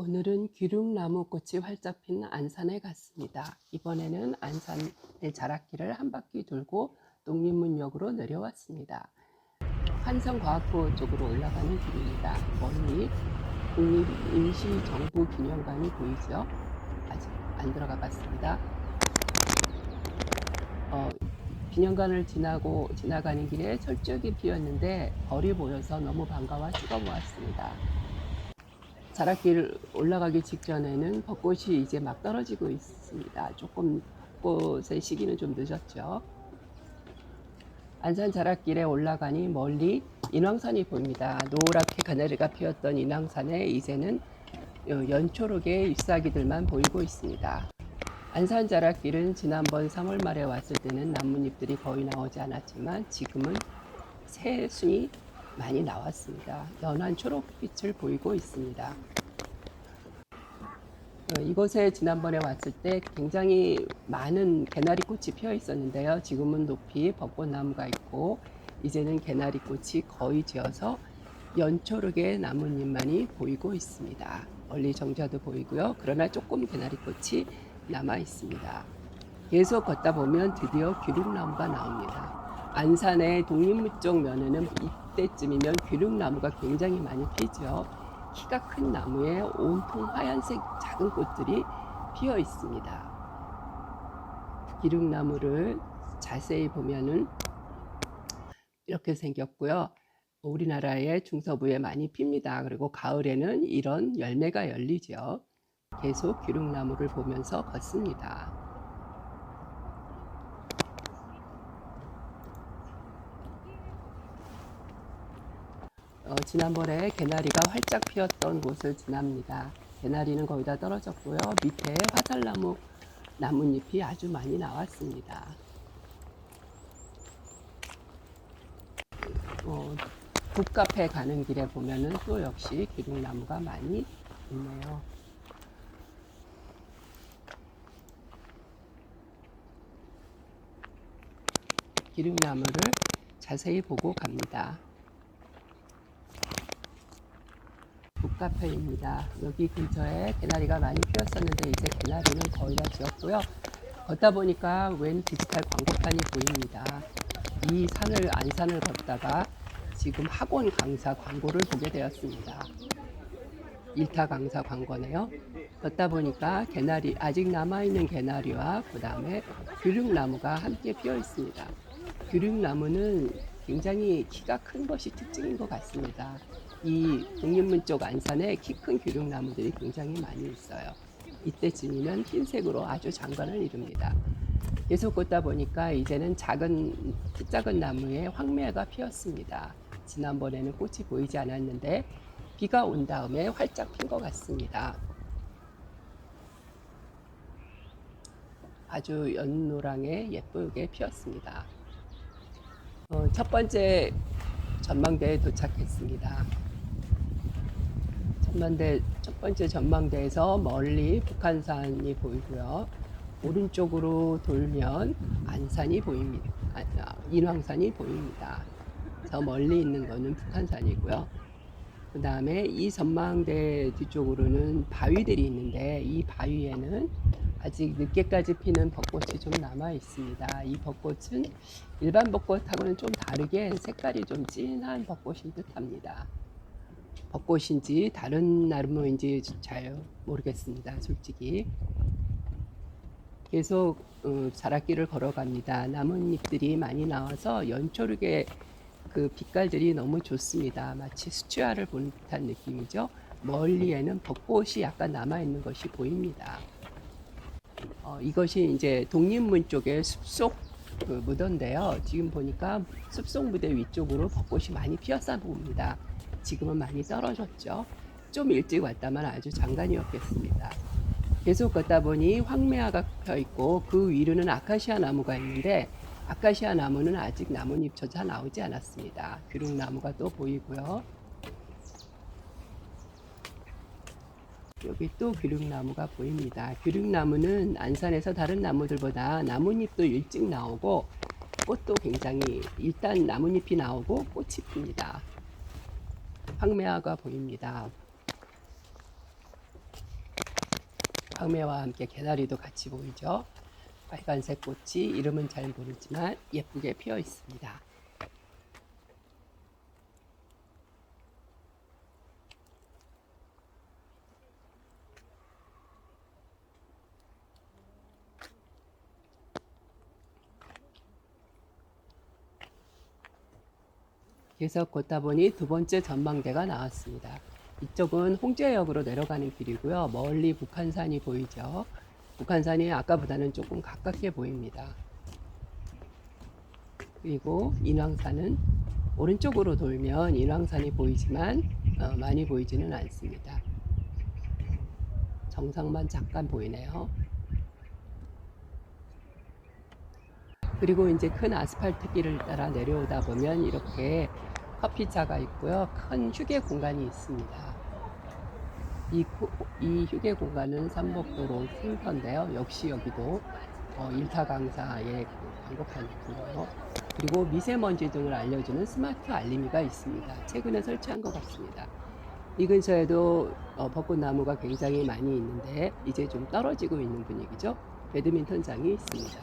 오늘은 귀륙나무 꽃이 활짝 핀 안산에 갔습니다. 이번에는 안산의 자락길을 한 바퀴 돌고 독립문역으로 내려왔습니다. 환성과학고 쪽으로 올라가는 길입니다. 멀리 국립임시정부기념관이 보이죠? 아직 안 들어가 봤습니다. 기념관을 지나가는 길에 철쭉이 피었는데 벌이 보여서 너무 반가워 찍어보았습니다. 자락길 올라가기 직전에는 벚꽃이 이제 막 떨어지고 있습니다. 조금 벚꽃의 시기는 좀 늦었죠. 안산 자락길에 올라가니 멀리 인왕산이 보입니다. 노랗게 가나리가 피었던 인왕산에 이제는 연초록의 잎사귀들만 보이고 있습니다. 안산 자락길은 지난번 3월 말에 왔을 때는 나뭇잎들이 거의 나오지 않았지만 지금은 새순이 많이 나왔습니다. 연한 초록빛을 보이고 있습니다. 이곳에 지난번에 왔을 때 굉장히 많은 개나리꽃이 피어 있었는데요. 지금은 높이 벚꽃나무가 있고 이제는 개나리꽃이 거의 지어서 연초록의 나뭇잎만이 보이고 있습니다. 멀리 정자도 보이고요. 그러나 조금 개나리꽃이 남아 있습니다. 계속 걷다 보면 드디어 귀륙나무가 나옵니다. 안산의 독립문 쪽 면에는 이때쯤이면 귀륙나무가 굉장히 많이 피죠. 키가 큰 나무에 온통 하얀색 작은 꽃들이 피어 있습니다. 귀륙나무를 자세히 보면은 이렇게 생겼고요. 우리나라의 중서부에 많이 핍니다. 그리고 가을에는 이런 열매가 열리죠. 계속 귀륙나무를 보면서 걷습니다. 지난번에 개나리가 활짝 피었던 곳을 지납니다. 개나리는 거의 다 떨어졌고요. 밑에 화살나무 나뭇잎이 아주 많이 나왔습니다. 북카페 가는 길에 보면은 또 역시 귀륙나무가 많이 있네요. 귀륙나무를 자세히 보고 갑니다. 북카페입니다. 여기 근처에 개나리가 많이 피었었는데 이제 개나리는 거의 다 지었고요. 걷다 보니까 웬 디지털 광고판이 보입니다. 이 산을 안산을 걷다가 지금 학원 강사 광고를 보게 되었습니다. 일타 강사 광고네요. 걷다 보니까 개나리, 아직 남아있는 개나리와 그 다음에 귀륙나무가 함께 피어 있습니다. 귀륙나무는 굉장히 키가 큰 것이 특징인 것 같습니다. 이 독립문 쪽 안산에 키 큰 귀륙나무들이 굉장히 많이 있어요. 이때쯤이면 흰색으로 아주 장관을 이룹니다. 계속 걷다 보니까 이제는 작은 나무에 황매가 피었습니다. 지난번에는 꽃이 보이지 않았는데 비가 온 다음에 활짝 핀 것 같습니다. 아주 연노랑에 예쁘게 피었습니다. 첫 번째 전망대에 도착했습니다. 첫 번째 전망대에서 멀리 북한산이 보이고요. 오른쪽으로 돌면 안산이 보입니다. 인왕산이 보입니다. 저 멀리 있는 거는 북한산이고요. 그 다음에 이 전망대 뒤쪽으로는 바위들이 있는데 이 바위에는 아직 늦게까지 피는 벚꽃이 좀 남아 있습니다. 이 벚꽃은 일반 벚꽃하고는 좀 다르게 색깔이 좀 진한 벚꽃인 듯 합니다. 벚꽃인지 다른 나무인지 잘 모르겠습니다. 솔직히. 계속 자락길을 걸어갑니다. 나뭇잎들이 많이 나와서 연초록의 그 빛깔들이 너무 좋습니다. 마치 수채화를 본 듯한 느낌이죠. 멀리에는 벚꽃이 약간 남아있는 것이 보입니다. 이것이 이제 독립문 쪽의 숲속 그 무더인데요. 지금 보니까 숲속 무대 위쪽으로 벚꽃이 많이 피었어 보입니다. 지금은 많이 떨어졌죠. 좀 일찍 왔다면 아주 장관이었겠습니다. 계속 걷다 보니 황매화가 펴 있고 그 위로는 아카시아 나무가 있는데 아카시아 나무는 아직 나뭇잎조차 나오지 않았습니다. 귀륙나무가 또 보이고요. 여기 또 귀륙나무가 보입니다. 귀륙나무는 안산에서 다른 나무들보다 나뭇잎도 일찍 나오고 꽃도 굉장히 일단 나뭇잎이 나오고 꽃이 핍니다. 황매화가 보입니다. 광매와 함께 개나리도 같이 보이죠. 빨간색 꽃이 이름은 잘 모르지만 예쁘게 피어 있습니다. 계속 걷다 보니 두 번째 전망대가 나왔습니다. 이쪽은 홍제역으로 내려가는 길이고요. 멀리 북한산이 보이죠. 북한산이 아까보다는 조금 가깝게 보입니다. 그리고 인왕산은 오른쪽으로 돌면 인왕산이 보이지만 많이 보이지는 않습니다. 정상만 잠깐 보이네요. 그리고 이제 큰 아스팔트 길을 따라 내려오다 보면 이렇게 커피차가 있고요. 큰 휴게 공간이 있습니다. 이 휴게 공간은 삼복도로 센터인데요. 역시 여기도 일타 강사의 광고판이 있고요. 그리고 미세먼지 등을 알려주는 스마트 알림이가 있습니다. 최근에 설치한 것 같습니다. 이 근처에도 벚꽃나무가 굉장히 많이 있는데 이제 좀 떨어지고 있는 분위기죠. 배드민턴장이 있습니다.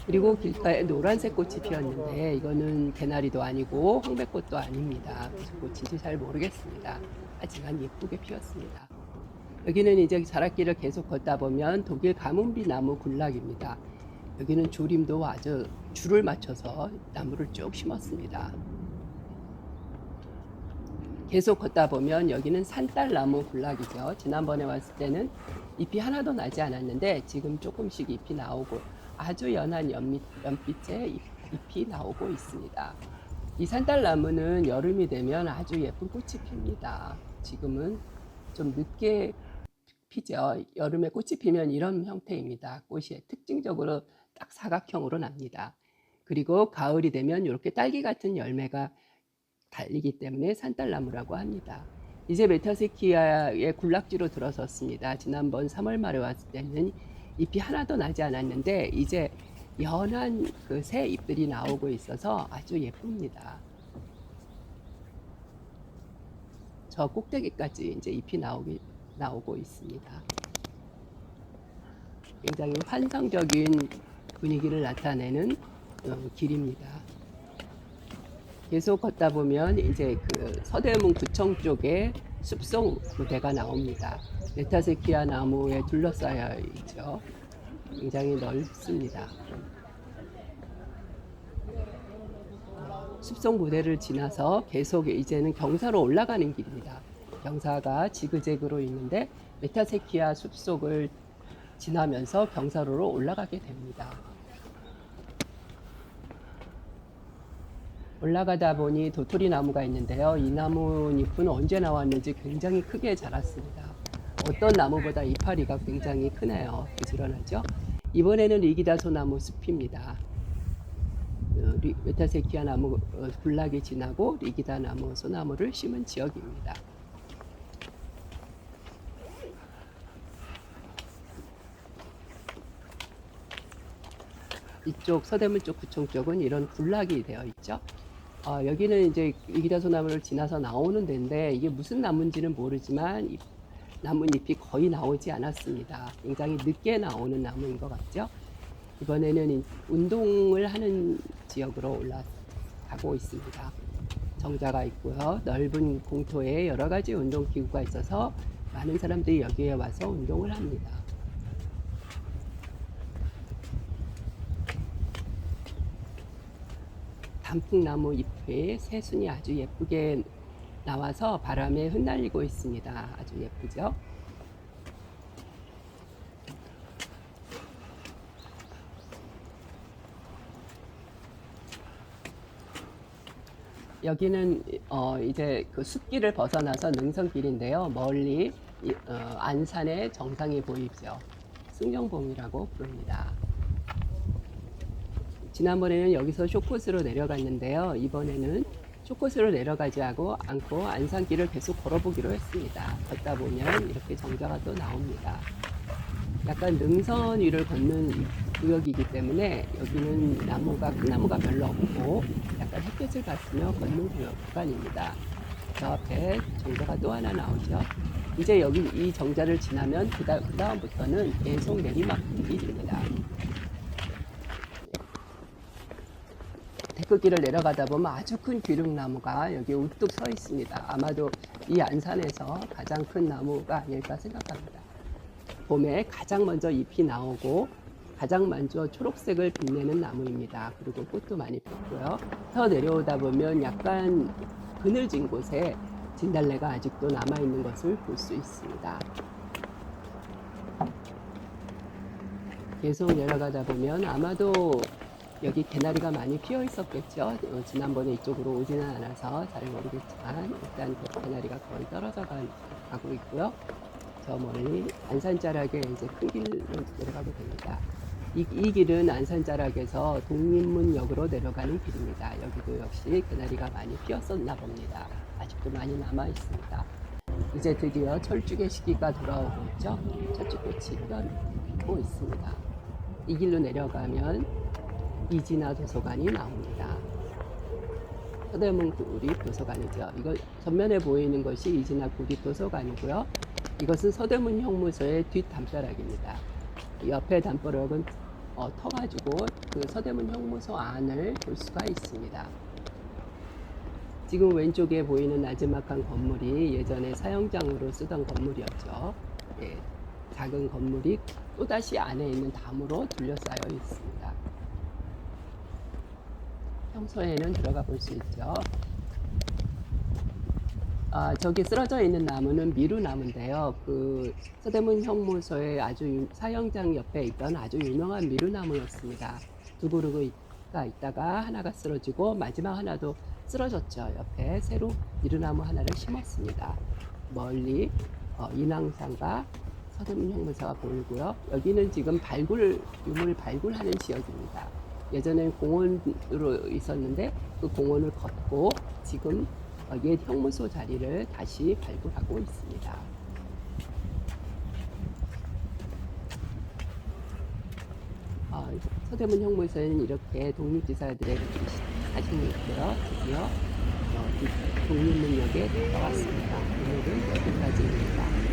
그리고 길가에 노란색 꽃이 피었는데 이거는 개나리도 아니고 홍백꽃도 아닙니다. 무슨 꽃인지 잘 모르겠습니다. 하지만 예쁘게 피었습니다. 여기는 이제 자락길을 계속 걷다 보면 독일 가문비 나무 군락입니다. 여기는 조림도 아주 줄을 맞춰서 나무를 쭉 심었습니다. 계속 걷다 보면 여기는 산딸나무 군락이죠. 지난번에 왔을 때는 잎이 하나도 나지 않았는데 지금 조금씩 잎이 나오고 아주 연한 연빛의 잎이 나오고 있습니다. 이 산딸나무는 여름이 되면 아주 예쁜 꽃이 핍니다. 지금은 좀 늦게 피죠. 여름에 꽃이 피면 이런 형태입니다. 꽃이 특징적으로 딱 사각형으로 납니다. 그리고 가을이 되면 이렇게 딸기 같은 열매가 달리기 때문에 산딸나무라고 합니다. 이제 메타세키아의 군락지로 들어섰습니다. 지난번 3월 말에 왔을 때는 잎이 하나도 나지 않았는데 이제 연한 그 새 잎들이 나오고 있어서 아주 예쁩니다. 저 꼭대기까지 이제 잎이 나오고 있습니다. 굉장히 환상적인 분위기를 나타내는 길입니다. 계속 걷다 보면 이제 그 서대문 구청 쪽에 숲속 무대가 나옵니다. 메타세키아 나무에 둘러싸여 있죠. 굉장히 넓습니다. 숲속 무대를 지나서 계속 이제는 경사로 올라가는 길입니다. 경사가 지그재그로 있는데 메타세키아 숲속을 지나면서 경사로로 올라가게 됩니다. 올라가다 보니 도토리 나무가 있는데요. 이 나뭇잎은 언제 나왔는지 굉장히 크게 자랐습니다. 어떤 나무보다 이파리가 굉장히 크네요. 부지런하죠? 이번에는 리기다 소나무 숲입니다. 메타세키아 나무 군락이 지나고 리기다 나무 소나무를 심은 지역입니다. 이쪽 서대문 쪽 구청 쪽은 이런 군락이 되어 있죠. 여기는 이제 리기다 소나무를 지나서 나오는 데인데 이게 무슨 나무인지는 모르지만 나뭇잎이 거의 나오지 않았습니다. 굉장히 늦게 나오는 나무인 것 같죠. 이번에는 운동을 하는 지역으로 올라가고 있습니다. 정자가 있고요. 넓은 공터에 여러 가지 운동기구가 있어서 많은 사람들이 여기에 와서 운동을 합니다. 단풍나무 잎에 새순이 아주 예쁘게 나와서 바람에 흩날리고 있습니다. 아주 예쁘죠? 여기는 이제 그 숲길을 벗어나서 능선길인데요. 멀리 안산의 정상이 보이죠. 승정봉이라고 부릅니다. 지난번에는 여기서 쇼코스로 내려갔는데요. 이번에는 쇼코스로 내려가지 않고 안산길을 계속 걸어보기로 했습니다. 걷다 보면 이렇게 정자가 또 나옵니다. 약간 능선 위를 걷는 구역이기 때문에 여기는 큰 나무가 별로 없고 약간 햇볕을 받으며 걷는 구간입니다. 저 앞에 정자가 또 하나 나오죠. 이제 여기 이 정자를 지나면 그 다음부터는 계속 내리막길 길입니다. 데크길을 내려가다 보면 아주 큰 귀릉나무가 여기 우뚝 서 있습니다. 아마도 이 안산에서 가장 큰 나무가 아닐까 생각합니다. 봄에 가장 먼저 잎이 나오고 가장 먼저 초록색을 빛내는 나무입니다. 그리고 꽃도 많이 폈고요. 더 내려오다 보면 약간 그늘진 곳에 진달래가 아직도 남아있는 것을 볼 수 있습니다. 계속 내려가다 보면 아마도 여기 개나리가 많이 피어 있었겠죠. 지난번에 이쪽으로 오지는 않아서 잘 모르겠지만 일단 개나리가 거의 떨어져 가고 있고요. 저 멀리 안산자락에 이제 큰 길로 내려가게 됩니다. 이 길은 안산자락에서 독립문역으로 내려가는 길입니다. 여기도 역시 개나리가 많이 피었었나 봅니다. 아직도 많이 남아 있습니다. 이제 드디어 철쭉의 시기가 돌아오고 있죠. 철쭉꽃이 피고 있습니다. 이 길로 내려가면 이진아 도서관이 나옵니다. 서대문 구립 도서관이죠. 이거 전면에 보이는 것이 이진아 구립 도서관이고요. 이것은 서대문 형무소의 뒷 담벼락입니다. 옆에 담벼락은 터가지고 그 서대문 형무소 안을 볼 수가 있습니다. 지금 왼쪽에 보이는 나지막한 건물이 예전에 사형장으로 쓰던 건물이었죠. 예, 작은 건물이 또다시 안에 있는 담으로 둘러싸여 있습니다. 평소에는 들어가 볼 수 있죠. 저기 쓰러져 있는 나무는 미루나무인데요. 그 서대문 형무소의 아주 사형장 옆에 있던 아주 유명한 미루나무였습니다. 두 그루가 있다가 하나가 쓰러지고 마지막 하나도 쓰러졌죠. 옆에 새로 미루나무 하나를 심었습니다. 멀리 인왕산과 서대문 형무소가 보이고요. 여기는 지금 유물 발굴하는 지역입니다. 예전엔 공원으로 있었는데 그 공원을 걷고 지금 옛 형무소 자리를 다시 발굴하고 있습니다. 서대문 형무소에는 이렇게 독립지사들의 사진이 있고요. 드디어 독립문역에 다가왔습니다. 오늘은 여기까지입니다.